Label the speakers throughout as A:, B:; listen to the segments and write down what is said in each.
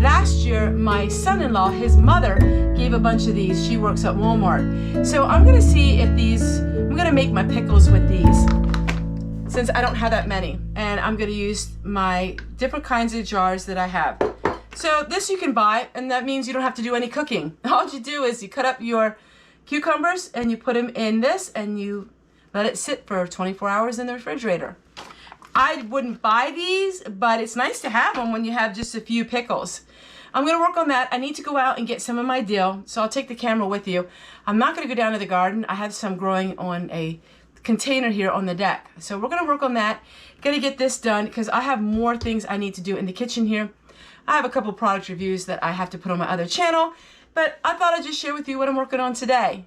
A: Last year, my son-in-law, his mother, gave a bunch of these. She works at Walmart. So I'm gonna see if I'm gonna make my pickles with these, since I don't have that many. And I'm gonna use my different kinds of jars that I have. So this you can buy, and that means you don't have to do any cooking. All you do is you cut up your cucumbers and you put them in this and you let it sit for 24 hours in the refrigerator. I wouldn't buy these, but it's nice to have them when you have just a few pickles. I'm gonna work on that. I need to go out and get some of my dill, so I'll take the camera with you. I'm not gonna go down to the garden. I have some growing on a container here on the deck. So we're gonna work on that. Gonna get this done because I have more things I need to do in the kitchen here. I have a couple product reviews that I have to put on my other channel, but I thought I'd just share with you what I'm working on today.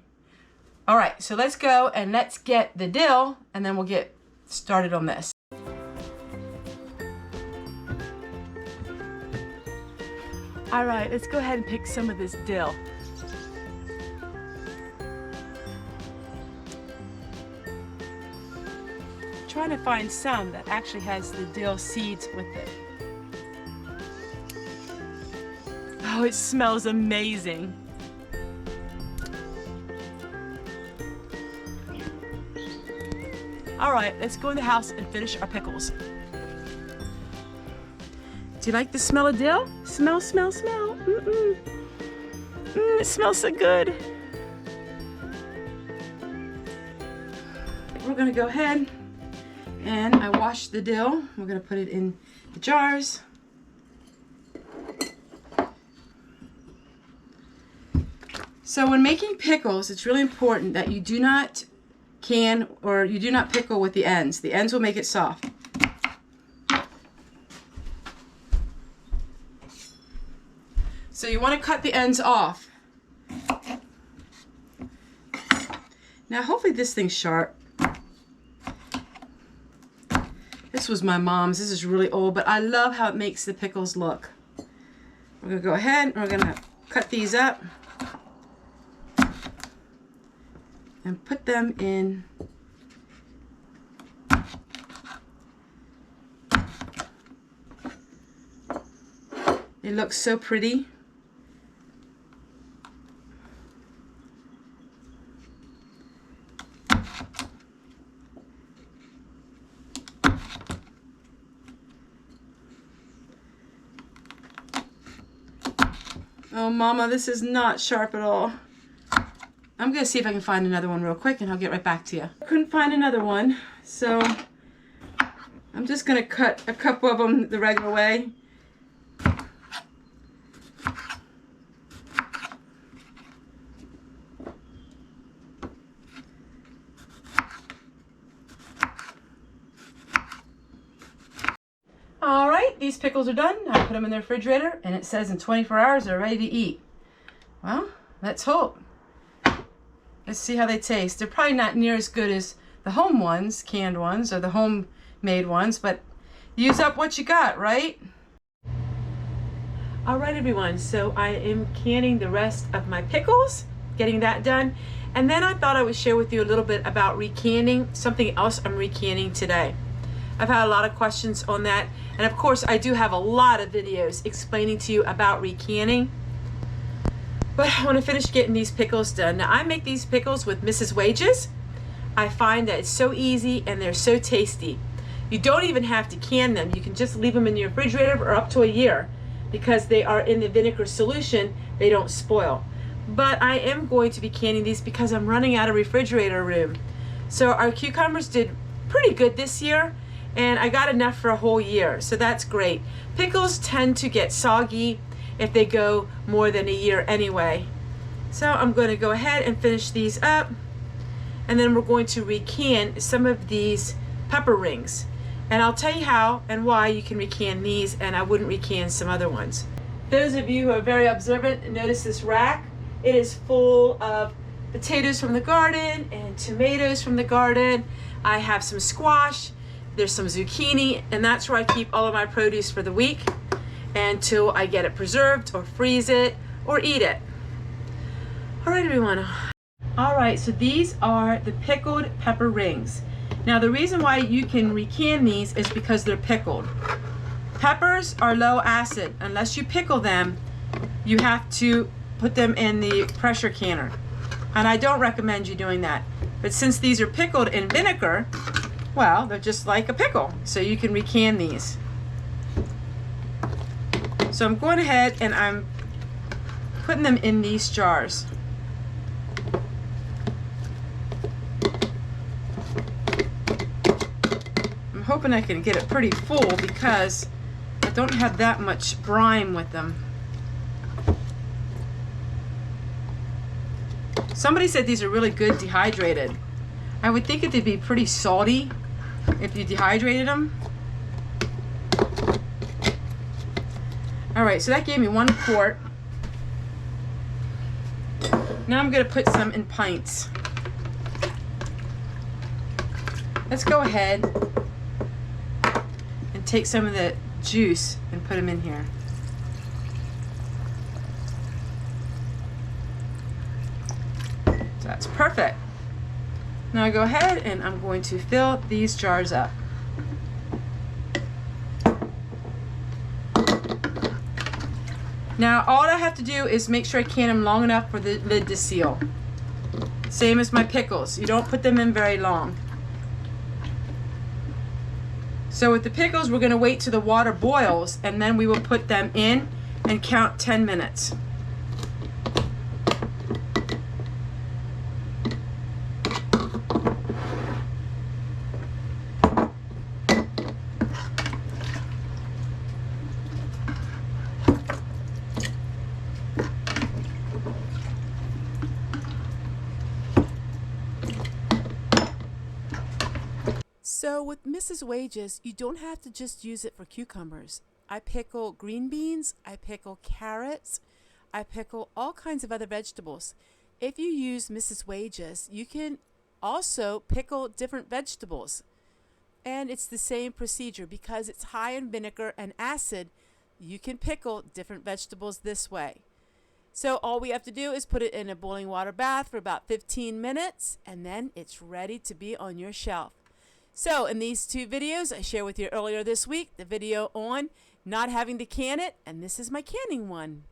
A: All right, so let's go and let's get the dill, and then we'll get started on this. All right, let's go ahead and pick some of this dill. I'm trying to find some that actually has the dill seeds with it. Oh, it smells amazing. All right, let's go in the house and finish our pickles. Do you like the smell of dill? Smell, smell, smell. It smells so good. We're gonna go ahead and I washed the dill. We're gonna put it in the jars. So when making pickles, it's really important that you do not can or you do not pickle with the ends. The ends will make it soft. So you want to cut the ends off. Now hopefully this thing's sharp. This was my mom's. This is really old, but I love how it makes the pickles look. We're going to go ahead and we're going to cut these up and put them in. They look so pretty. Oh, Mama, this is not sharp at all. I'm going to see if I can find another one real quick and I'll get right back to you. I couldn't find another one, so I'm just going to cut a couple of them the regular way. All right, these pickles are done. I put them in the refrigerator and it says in 24 hours they're ready to eat. Well, let's hope. Let's see how they taste. They're probably not near as good as the home ones, canned ones, or the homemade ones, but use up what you got, right? All right, everyone, so I am canning the rest of my pickles, getting that done. And then I thought I would share with you a little bit about recanning, something else I'm recanning today. I've had a lot of questions on that. And of course, I do have a lot of videos explaining to you about recanning. But I want to finish getting these pickles done. Now, I make these pickles with Mrs. Wages. I find that it's so easy and they're so tasty. You don't even have to can them. You can just leave them in your refrigerator for up to a year because they are in the vinegar solution. They don't spoil. But I am going to be canning these because I'm running out of refrigerator room. So our cucumbers did pretty good this year, and I got enough for a whole year, so that's great. Pickles tend to get soggy if they go more than a year anyway. So I'm going to go ahead and finish these up, and then we're going to recan some of these pepper rings. And I'll tell you how and why you can recan these and I wouldn't recan some other ones. Those of you who are very observant notice this rack. It is full of potatoes from the garden and tomatoes from the garden. I have some squash, there's some zucchini, and that's where I keep all of my produce for the week until I get it preserved or freeze it or eat it. All right, everyone. All right, so these are the pickled pepper rings. Now, the reason why you can recan these is because they're pickled. Peppers are low acid. Unless you pickle them, you have to put them in the pressure canner. And I don't recommend you doing that. But since these are pickled in vinegar, well, they're just like a pickle. So you can recan these. So I'm going ahead and I'm putting them in these jars. I'm hoping I can get it pretty full because I don't have that much brine with them. Somebody said these are really good dehydrated. I would think it'd be pretty salty if you dehydrated them. All right, so that gave me 1 quart. Now I'm gonna put some in pints. Let's go ahead and take some of the juice and put them in here. So that's perfect. Now I go ahead and I'm going to fill these jars up. Now all I have to do is make sure I can them long enough for the lid to seal. Same as my pickles. You don't put them in very long. So with the pickles, we're going to wait till the water boils and then we will put them in and count 10 minutes.
B: So with Mrs. Wages, you don't have to just use it for cucumbers. I pickle green beans, I pickle carrots, I pickle all kinds of other vegetables. If you use Mrs. Wages, you can also pickle different vegetables. And it's the same procedure because it's high in vinegar and acid. You can pickle different vegetables this way. So all we have to do is put it in a boiling water bath for about 15 minutes and then it's ready to be on your shelf. So in these 2 videos I shared with you earlier this week, the video on not having to can it, and this is my canning one.